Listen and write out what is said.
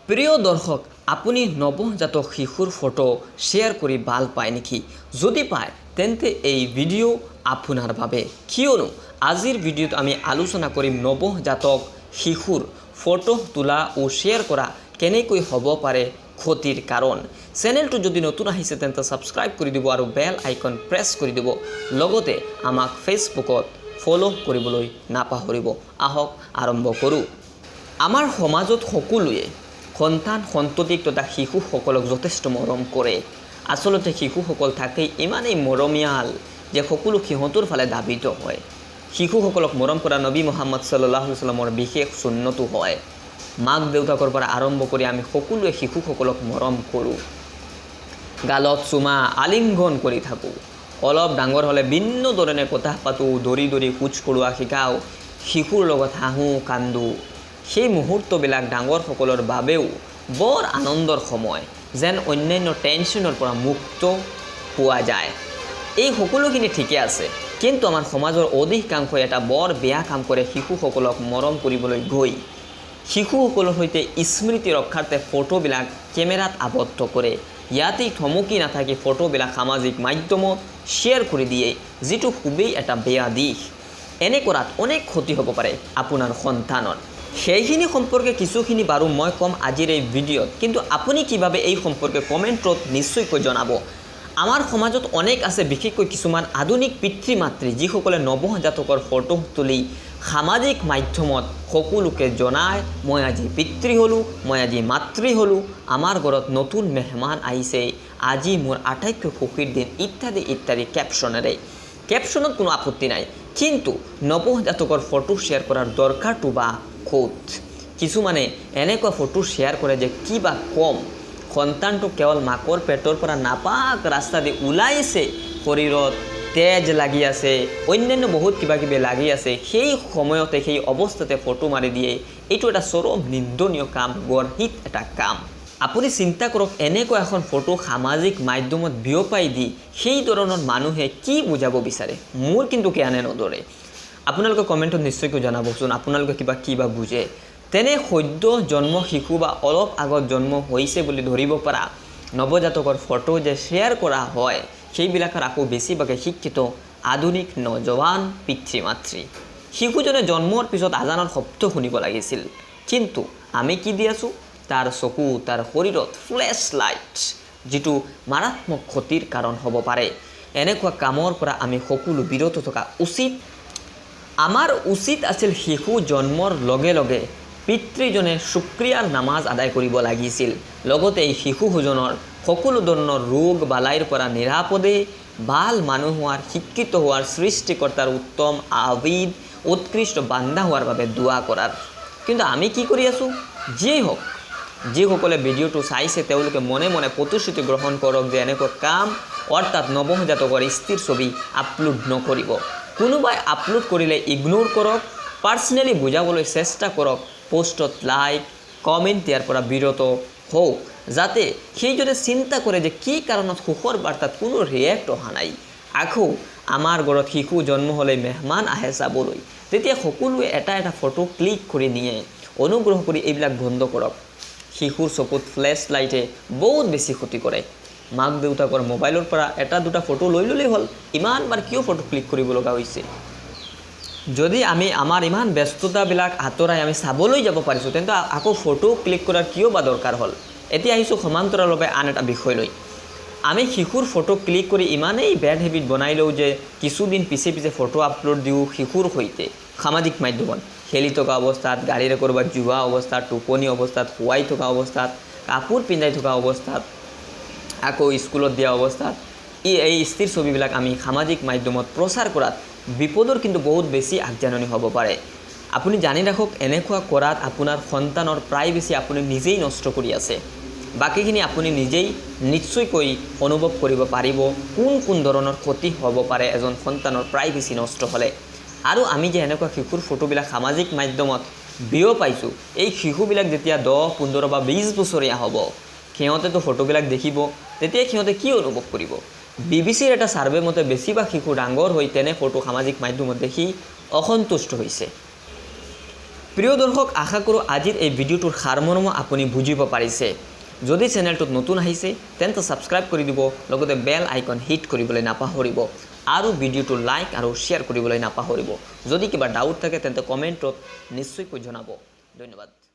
প্ৰিয় দৰ্শক, আপুনি নৱজাতক শিশুৰ ফটো শ্বেয়াৰ কৰি ভাল পায় নেকি? যদি পায় তেন্তে এই ভিডিঅ' আপোনাৰ বাবে। কিয়নো আজিৰ ভিডিঅ'ত আমি আলোচনা কৰিম নৱজাতক শিশুৰ ফটো তোলা ও শ্বেয়াৰ কৰা কেনেকৈ হ'ব পাৰে ক্ষতিৰ কাৰণ। চেনেলটো যদি নতুন আহিছে তেন্তে ছাবস্ক্ৰাইব কৰি দিব আৰু বেল আইকন প্ৰেছ কৰি দিব। লগতে আমাক ফেচবুকত ফ'ল' কৰিবলৈ নাপাহৰিব। আহক আৰম্ভ কৰোঁ। আমাৰ সমাজত সকলোৱে সন্ততিক তথা শিশুসকলক যথেষ্ট মৰম কৰে। আচলতে শিশুসকল থাকেই ইমানেই মৰমীয়াল যে সকলো সিহঁতৰ ফালে ধাবিত হয়। শিশুসকলক মৰম কৰা নবী মুহাম্মদ সাল্লাল্লাহু আলাইহি ওয়াসাল্লামৰ বিশেষ সুন্নতো হয়। মাক দেউতাকৰ পৰা আৰম্ভ কৰি আমি সকলোৱে শিশুসকলক মৰম কৰোঁ। গালত চুমা আলিংগন কৰি থাকোঁ। অলপ ডাঙৰ হ'লে ভিন্ন ধৰণে কথা পাতোঁ, ধৰি ধৰি খোজ কঢ়োৱা শিকাওঁ, শিশুৰ লগত হাঁহোঁ কান্দোঁ। সেই মুহূৰ্তবিলাক ডাঙৰসকলৰ বাবেও বৰ আনন্দৰ সময়, যেন অন্যান্য টেনশ্যনৰ পৰা মুক্ত পোৱা যায়। এই সকলোখিনি ঠিকে আছে, কিন্তু আমাৰ সমাজৰ অধিকাংশই এটা বৰ বেয়া কাম কৰে শিশুসকলক মৰম কৰিবলৈ গৈ। শিশুসকলৰ সৈতে স্মৃতি ৰক্ষাৰ্থে ফটোবিলাক কেমেৰাত আবদ্ধ কৰে। ইয়াতেই থমকি নাথাকি ফটোবিলাক সামাজিক মাধ্যমত শ্বেয়াৰ কৰি দিয়ে, যিটো খুবেই এটা বেয়া দিশ। এনে কৰাত অনেক ক্ষতি হ'ব পাৰে আপোনাৰ সন্তানৰ। সেইখিনি সম্পৰ্কে কিছুখিনি বাৰু মই ক'ম আজিৰ এই ভিডিঅ'ত, কিন্তু আপুনি কিভাৱে এই সম্পৰ্কে কমেণ্টত নিশ্চয়কৈ জনাব। আমাৰ সমাজত অনেক আছে, বিশেষকৈ কিছুমান আধুনিক পিতৃ মাতৃ যিসকলে নৱজাতকৰ ফটো তুলি সামাজিক মাধ্যমত সকলোকে জনায়, মই আজি পিতৃ হ'লোঁ, মই আজি মাতৃ হ'লোঁ, আমাৰ ঘৰত নতুন মেহমান আহিছে, আজি মোৰ আটাইতকৈ সুখীৰ দিন ইত্যাদি ইত্যাদি কেপশ্যনেৰে। কেপশ্যনত কোনো আপত্তি নাই, কিন্তু নৱজাতকৰ ফটো শ্বেয়াৰ কৰাৰ দৰকাৰটো বা ক'ত? কিছুমানে এনেকুৱা ফটো শ্বেয়াৰ কৰে যে কিবা কম, সন্তানটো কেৱল মাকৰ পেটৰ পৰা নাপাক ৰাস্তা দি ওলাইছে, শৰীৰত তেজ লাগি আছে, অন্যান্য বহুত কিবা কিবি লাগি আছে, সেই সময়তে সেই অৱস্থাতে ফটো মাৰি দিয়ে। এইটো এটা চৰম নিন্দনীয় কাম, গৰ্হিত এটা কাম। আপুনি চিন্তা কৰক, এনেকুৱা এখন ফটো সামাজিক মাধ্যমত বিয়পাই দি সেই ধৰণৰ মানুহে কি বুজাব বিচাৰে? মোৰ কিন্তু জ্ঞানে নধৰে। আপোনালোকে কমেণ্টত নিশ্চয়কৈ জনাবচোন আপোনালোকে কিবা বুজে। তেনে সদ্য জন্ম শিশু বা অলপ আগত জন্ম হৈছে বুলি ধৰিব পৰা নৱজাতকৰ ফটো যে শ্বেয়াৰ কৰা হয়, সেইবিলাকৰ আকৌ বেছিভাগে শিক্ষিত আধুনিক নজৱান পিতৃ মাতৃ। শিশুজনে জন্মৰ পিছত আজানৰ শব্দ শুনিব লাগিছিল, কিন্তু আমি কি দি আছোঁ? তাৰ চকু, তাৰ শৰীৰত ফ্লেছ লাইট, যিটো মাৰাত্মক ক্ষতিৰ কাৰণ হ'ব পাৰে। এনেকুৱা কামৰ পৰা আমি সকলো বিৰত থকা উচিত। আমাৰ উচিত আছিল শিশু জন্মৰ লগে লগে পিতৃজনে শুক্ৰিয়াৰ নামাজ আদায় কৰিব লাগিছিল। লগতে এই শিশুজনৰ সকলো ধৰণৰ ৰোগ বালাইৰ পৰা নিৰাপদে ভাল মানুহ হোৱাৰ, শিক্ষিত হোৱাৰ, সৃষ্টিকৰ্তাৰ উত্তম আবিদ, উৎকৃষ্ট বান্দা হোৱাৰ বাবে দোৱা কৰাৰ। কিন্তু আমি কি কৰি আছোঁ? যিয়েই হওক, যিসকলে ভিডিঅ'টো চাইছে তেওঁলোকে মনে মনে প্ৰতিশ্ৰুতি গ্ৰহণ কৰক যে এনেকুৱা কাম, অৰ্থাৎ নৱজাতকৰ স্থিৰ ছবি আপলোড নকৰিব। কোনোবাই আপলোড কৰিলে ইগনোৰ কৰক, পাৰ্চনেলি বুজাবলৈ চেষ্টা কৰক, পোষ্টত লাইক কমেণ্ট দিয়াৰ পৰা বিৰত হওক, যাতে সেইজনে চিন্তা কৰে যে কি কাৰণত সুখৰ বাৰ্তাত কোনো ৰিয়েক্ট অহা নাই। আকৌ আমাৰ ঘৰত শিশু জন্ম হ'লে মেহমান আহে চাবলৈ, তেতিয়া সকলোৱে এটা এটা ফটো ক্লিক কৰি নিয়ে। অনুগ্ৰহ কৰি এইবিলাক বন্ধ কৰক। শিশুৰ চকুত ফ্লেছ লাইটে বহুত বেছি ক্ষতি কৰে। মাক দেউতাকৰ মোবাইলৰ পৰা এটা দুটা ফটো লৈ ল'লেই হ'ল, ইমানবাৰ কিয় ফটো ক্লিক কৰিব লগা হৈছে? যদি আমি আমাৰ ইমান ব্যস্ততাবিলাক আঁতৰাই আমি চাবলৈ যাব পাৰিছোঁ, তেন্তে আকৌ ফটো ক্লিক কৰাৰ কিয় বা দৰকাৰ হ'ল? এতিয়া আহিছোঁ সমান্তৰালভাৱে আন এটা বিষয়লৈ। আমি শিশুৰ ফটো ক্লিক কৰি ইমানেই বেড হেবিট বনাই লওঁ যে কিছুদিন পিছে পিছে ফটো আপলোড দিওঁ শিশুৰ সৈতে সামাজিক মাধ্যমত, খেলি থকা অৱস্থাত, গাড়ীৰে ক'ৰবাত যোৱা অৱস্থাত, টোপনি অৱস্থাত, শুৱাই থকা অৱস্থাত, কাপোৰ পিন্ধাই থকা অৱস্থাত, আকৌ স্কুলত দিয়া অৱস্থাত। এই স্থিৰ ছবিবিলাক আমি সামাজিক মাধ্যমত প্ৰচাৰ কৰাত বিপদৰ কিন্তু বহুত বেছি আগজাননী হ'ব পাৰে। আপুনি জানি ৰাখক, এনেকুৱা কৰাত আপোনাৰ সন্তানৰ প্ৰায় বেছি আপুনি নিজেই নষ্ট কৰি আছে। বাকীখিনি আপুনি নিজেই নিশ্চয়কৈ অনুভৱ কৰিব পাৰিব কোন ধৰণৰ ক্ষতি হ'ব পাৰে এজন সন্তানৰ প্ৰায় বেছি নষ্ট হ'লে। আৰু আমি যে এনেকুৱা শিশুৰ ফটোবিলাক সামাজিক মাধ্যমত বিয়পাইছোঁ, এই শিশুবিলাক যেতিয়া 10, 15 বা 20 বছৰীয়া হ'ব, সিহঁতেতো ফটোবিলাক দেখিব, তেতিয়া সিহঁতে কি অনুভৱ কৰিব? BBC-ৰ এটা ছাৰ্ভে মতে বেছিভাগ শিশু ডাঙৰ হৈ তেনে ফটো সামাজিক মাধ্যমত দেখি অসন্তুষ্ট হৈছে। প্ৰিয় দৰ্শক আশা কৰোঁ আজিৰ এই ভিডিঅ'টোৰ সাৰমৰ্ম আপুনি বুজিব পাৰিছে যদি চেনেলটোত নতুন আহিছে তেন্তে সাবস্ক্ৰাইব কৰি দিব লগতে বেল আইকন হিট কৰিবলৈ নাপাহৰিব আৰু ভিডিঅ'টো লাইক আৰু শ্বেয়াৰ কৰিবলৈ নাপাহৰিব যদি কিবা ডাউট থাকে তেন্তে কমেণ্টত নিশ্চয়কৈ জনাব ধন্যবাদ